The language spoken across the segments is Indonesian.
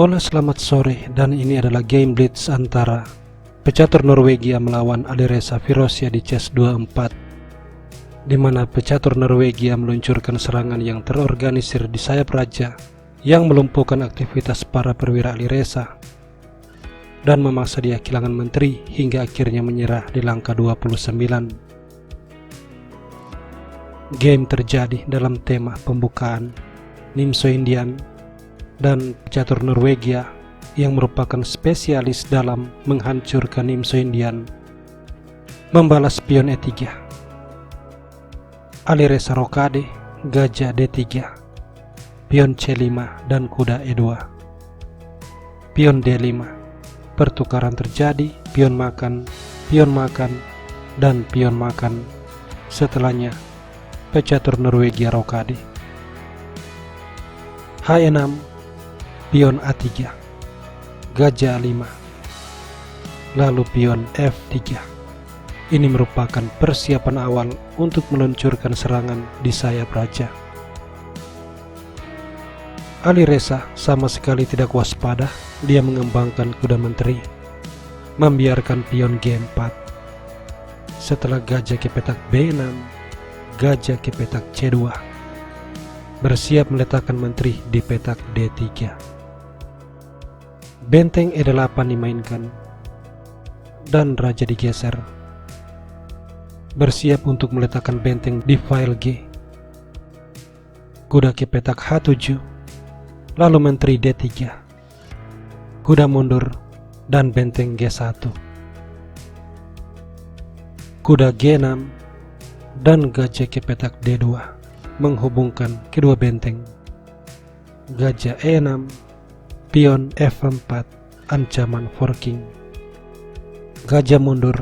Halo, selamat sore, dan ini adalah game blitz antara pecatur Norwegia melawan Alireza Firouzja di chess 24, di mana pecatur Norwegia meluncurkan serangan yang terorganisir di sayap raja yang melumpuhkan aktivitas para perwira Alireza dan memaksa dia kehilangan menteri hingga akhirnya menyerah di langkah 29. Game terjadi dalam tema pembukaan Nimzo Indian dan pecatur Norwegia yang merupakan spesialis dalam menghancurkan Nimzo Indian membalas pion E3, Alireza rokade, gajah D3, pion C5 dan kuda E2, pion D5. Pertukaran terjadi, pion makan, dan pion makan. Setelahnya pecatur Norwegia rokade, H6, pion A3, gajah A5, lalu pion F3. Ini merupakan persiapan awal untuk meluncurkan serangan di sayap raja. Alireza sama sekali tidak waspada. Dia mengembangkan kuda menteri, membiarkan pion G4. Setelah gajah ke petak B6, gajah ke petak C2, bersiap meletakkan menteri di petak D3. Benteng E8 dimainkan dan raja digeser, bersiap untuk meletakkan benteng di file G. Kuda ke petak H7, lalu menteri D3, kuda mundur dan benteng G1, kuda G6 dan gajah ke petak D2 menghubungkan kedua benteng. Gajah E6, pion F4, ancaman forking, gajah mundur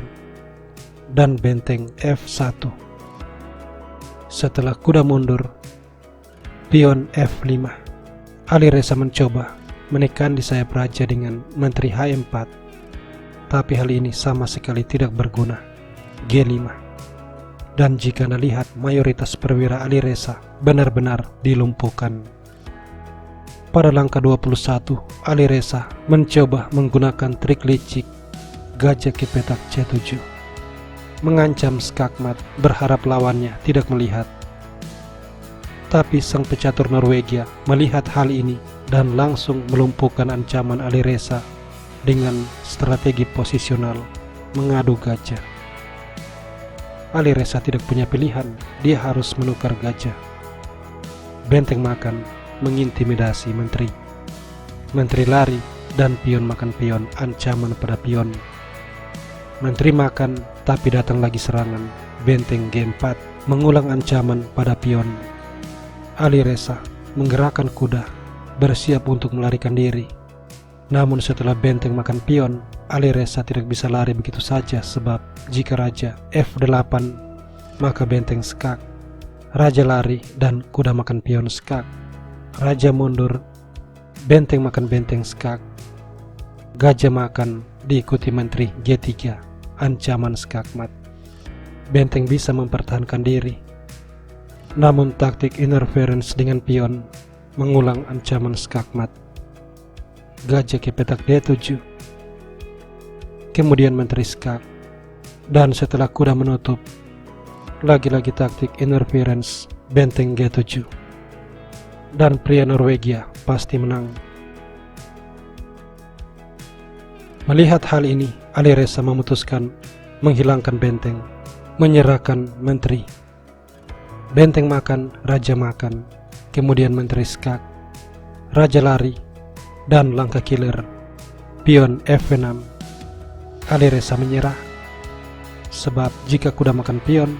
dan benteng F1. Setelah kuda mundur, pion F5, Alireza mencoba menekan di sayap raja dengan menteri H4, tapi hal ini sama sekali tidak berguna. G5. Dan jika Anda lihat, mayoritas perwira Alireza benar-benar dilumpuhkan. Pada langkah 21, Alireza mencoba menggunakan trik licik gajah ke petak C7, mengancam skakmat berharap lawannya tidak melihat. Tapi sang pecatur Norwegia melihat hal ini dan langsung melumpuhkan ancaman Alireza dengan strategi posisional mengadu gajah. Alireza tidak punya pilihan, dia harus menukar gajah. Benteng makan mengintimidasi menteri. Menteri lari dan pion makan pion, ancaman pada pion. Menteri makan, tapi datang lagi serangan. Benteng G4 mengulang ancaman pada pion. Alireza menggerakkan kuda, bersiap untuk melarikan diri. Namun setelah benteng makan pion, Alireza tidak bisa lari begitu saja, sebab jika raja F8 maka benteng skak, raja lari dan kuda makan pion skak, raja mundur, benteng makan benteng skak, gajah makan diikuti menteri G3, ancaman skakmat. Benteng bisa mempertahankan diri, namun taktik interference dengan pion mengulang ancaman skakmat. Gajah ke petak D7, kemudian menteri skak, dan setelah kuda menutup, lagi-lagi taktik interference benteng G7, dan pria Norwegia pasti menang. Melihat hal ini, Alireza memutuskan menghilangkan benteng, menyerahkan menteri. Benteng makan, raja makan, kemudian menteri skak, raja lari, dan langkah killer, pion F6. Alireza menyerah, sebab jika kuda makan pion,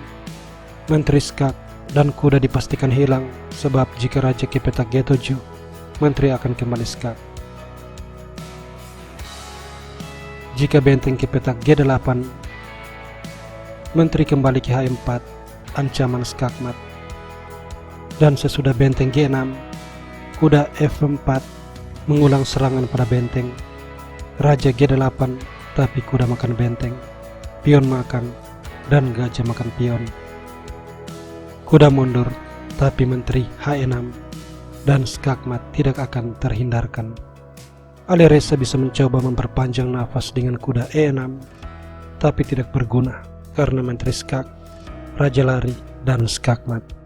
menteri skak dan kuda dipastikan hilang, sebab jika raja ke petak G7, menteri akan kembali skak. Jika benteng ke petak G8, menteri kembali ke H4, ancaman skakmat. Dan sesudah benteng G6, kuda F4 mengulang serangan pada benteng. Raja G8, tapi kuda makan benteng, pion makan, dan gajah makan pion. Kuda mundur, tapi menteri H6 dan skakmat tidak akan terhindarkan. Alireza bisa mencoba memperpanjang nafas dengan kuda E6, tapi tidak berguna karena Menteri Skak, Raja Lari, dan Skakmat